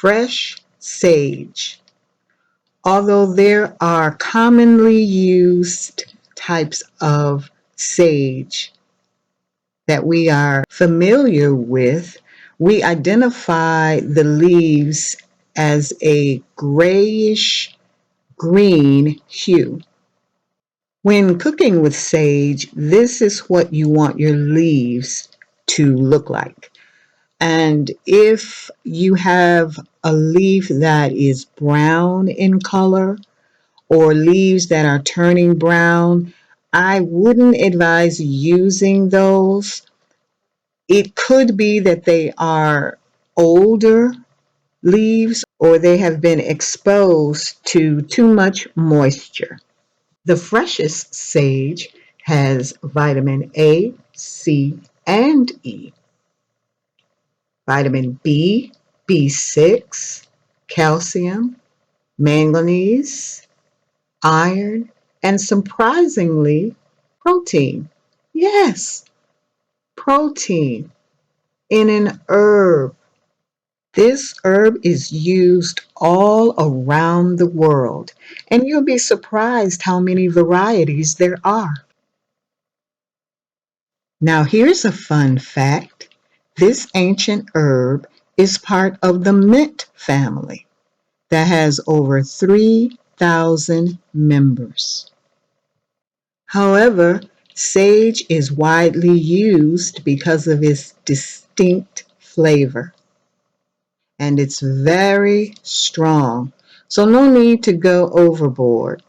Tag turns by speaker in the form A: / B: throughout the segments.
A: fresh sage. Although there are commonly used types of sage that we are familiar with, we identify the leaves as a grayish green hue. When cooking with sage, this is what you want your leaves to look like. And if you have a leaf that is brown in color or leaves that are turning brown, I wouldn't advise using those. It could be that they are older leaves or they have been exposed to too much moisture. The freshest sage has vitamin A, C, and E, vitamin B, B6, calcium, manganese, iron, and surprisingly, protein. Yes, protein in an herb. This herb is used all around the world, and you'll be surprised how many varieties there are. Now, here's a fun fact. This ancient herb is part of the mint family that has over 3,000 members. However, sage is widely used because of its distinct flavor, and it's very strong. So no need to go overboard.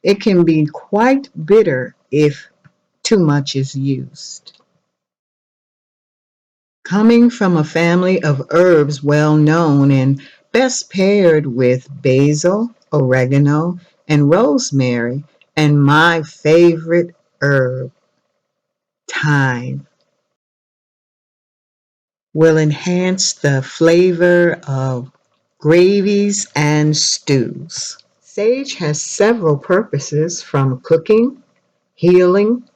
A: It can be quite bitter if too much is used. Coming from a family of herbs well known and best paired with basil, oregano, and rosemary, and my favorite herb, thyme, will enhance the flavor of gravies and stews. Sage has several purposes from cooking, healing,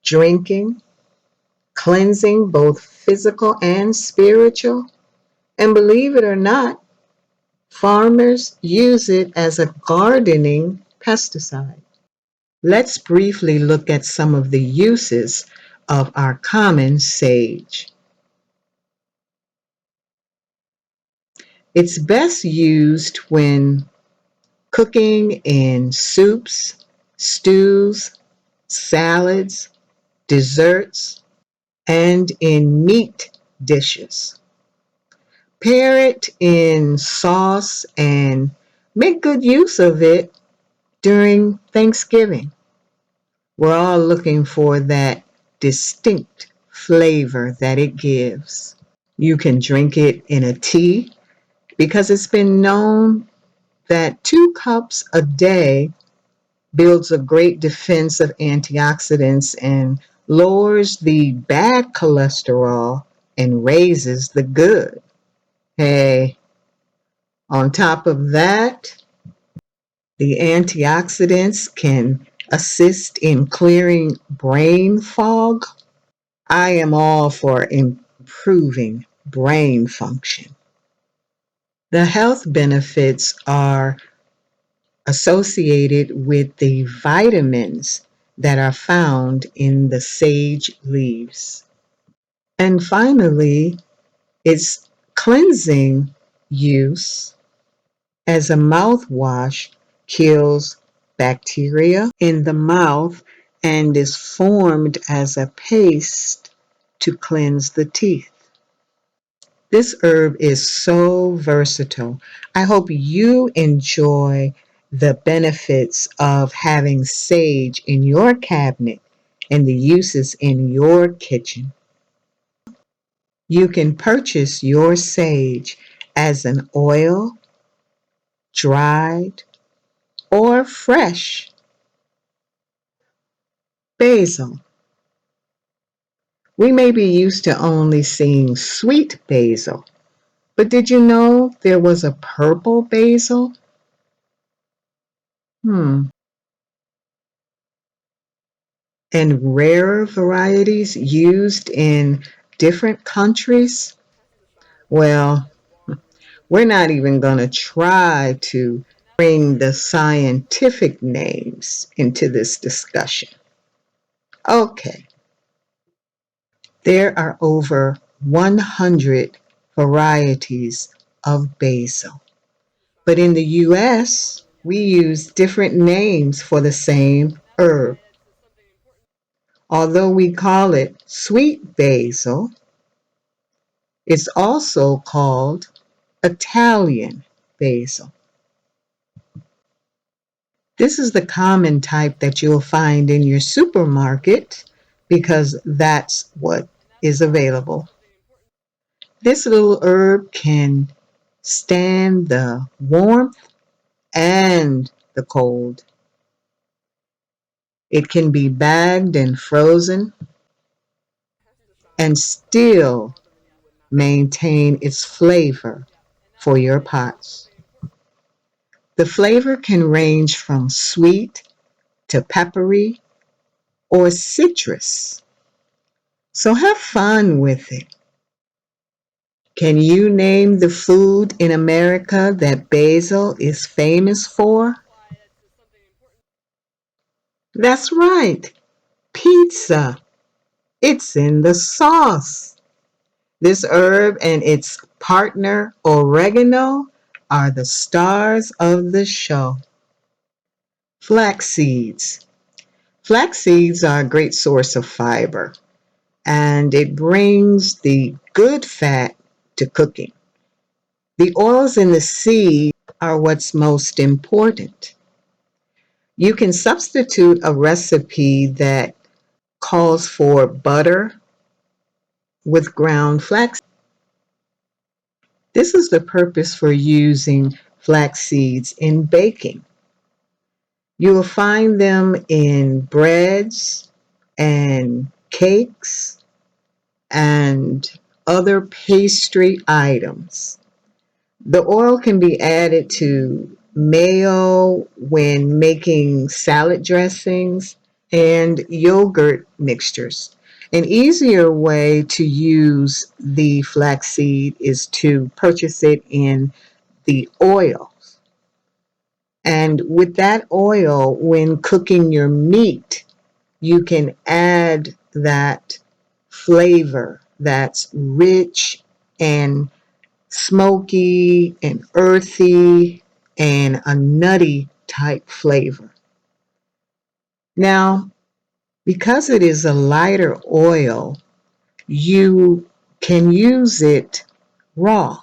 A: drinking, cleansing, both physical and spiritual. And believe it or not, farmers use it as a gardening pesticide. Let's briefly look at some of the uses of our common sage. It's best used when cooking in soups, stews, salads, desserts, and in meat dishes. Pair it in sauce and make good use of it during Thanksgiving. We're all looking for that distinct flavor that it gives. You can drink it in a tea because it's been known that 2 cups a day builds a great defense of antioxidants and lowers the bad cholesterol and raises the good. Hey, on top of that, the antioxidants can assist in clearing brain fog. I am all for improving brain function. The health benefits are associated with the vitamins that are found in the sage leaves. And finally, its cleansing use as a mouthwash kills bacteria in the mouth and is formed as a paste to cleanse the teeth. This herb is so versatile. I hope you enjoy the benefits of having sage in your cabinet and the uses in your kitchen. You can purchase your sage as an oil, dried, or fresh. Basil. We may be used to only seeing sweet basil, but did you know there was a purple basil? Hmm. And rarer varieties used in different countries? Well, We're not even going to try to bring the scientific names into this discussion. Okay, there are over 100 varieties of basil. But in the US, we use different names for the same herb. Although we call it sweet basil, it's also called Italian basil. This is the common type that you'll find in your supermarket because that's what is available. This little herb can stand the warmth and the cold. It can be bagged and frozen and still maintain its flavor for your pots. The flavor can range from sweet to peppery or citrus. So have fun with it. Can you name the food in America that basil is famous for? That's right, pizza. It's in the sauce. This herb and its partner, oregano, are the stars of the show. Flax seeds. Flax seeds are a great source of fiber, and it brings the good fat to cooking. The oils in the seed are what's most important. You can substitute a recipe that calls for butter with ground flax. This is the purpose for using flax seeds in baking. You will find them in breads and cakes and other pastry items. The oil can be added to mayo when making salad dressings and yogurt mixtures. An easier way to use the flaxseed is to purchase it in the oil. And with that oil, when cooking your meat, you can add that flavor that's rich and smoky and earthy and a nutty type flavor. Now, because it is a lighter oil, you can use it raw.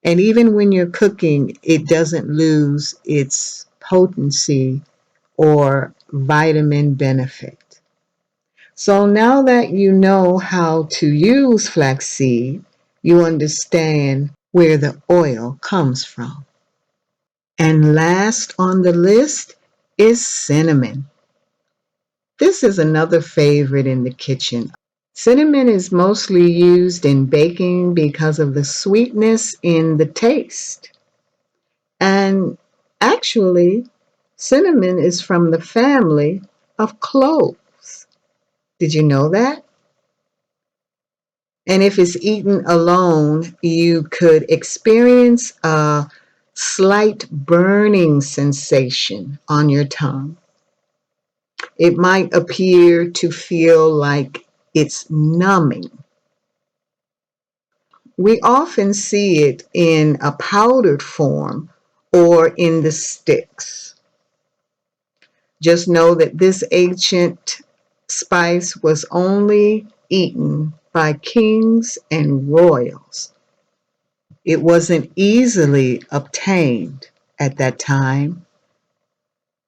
A: And even when you're cooking, it doesn't lose its potency or vitamin benefit. So now that you know how to use flaxseed, you understand where the oil comes from. And last on the list is cinnamon. This is another favorite in the kitchen. Cinnamon is mostly used in baking because of the sweetness in the taste. And actually, cinnamon is from the family of cloves. Did you know that? And if it's eaten alone, you could experience a slight burning sensation on your tongue. It might appear to feel like it's numbing. We often see it in a powdered form or in the sticks. Just know that this ancient spice was only eaten by kings and royals. It wasn't easily obtained at that time,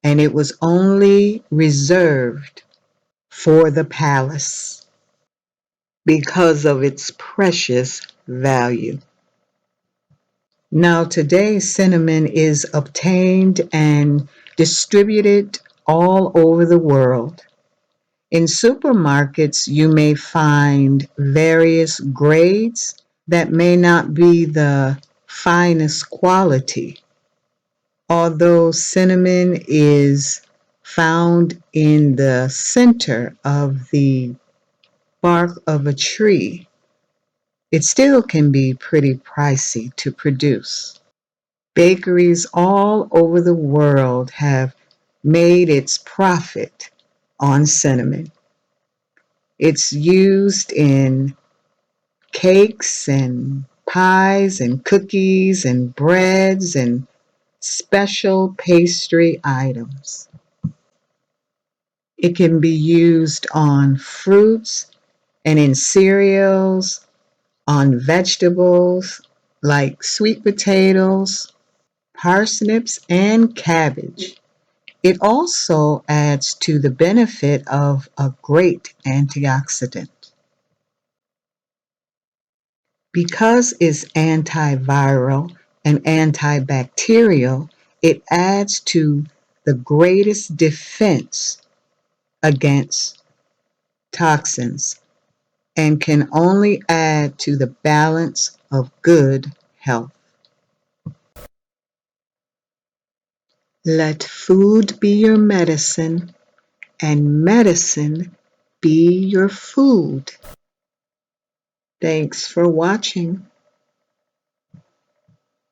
A: and it was only reserved for the palace because of its precious value. Now, today, cinnamon is obtained and distributed all over the world. In supermarkets, you may find various grades that may not be the finest quality. Although cinnamon is found in the center of the bark of a tree, It still can be pretty pricey to produce. Bakeries all over the world have made its profit on cinnamon. It's used in cakes and pies and cookies and breads and special pastry items. It can be used on fruits and in cereals, on vegetables like sweet potatoes, parsnips, and cabbage. It also adds to the benefit of a great antioxidant. Because it's antiviral and antibacterial, it adds to the greatest defense against toxins and can only add to the balance of good health. Let food be your medicine and medicine be your food. Thanks for watching.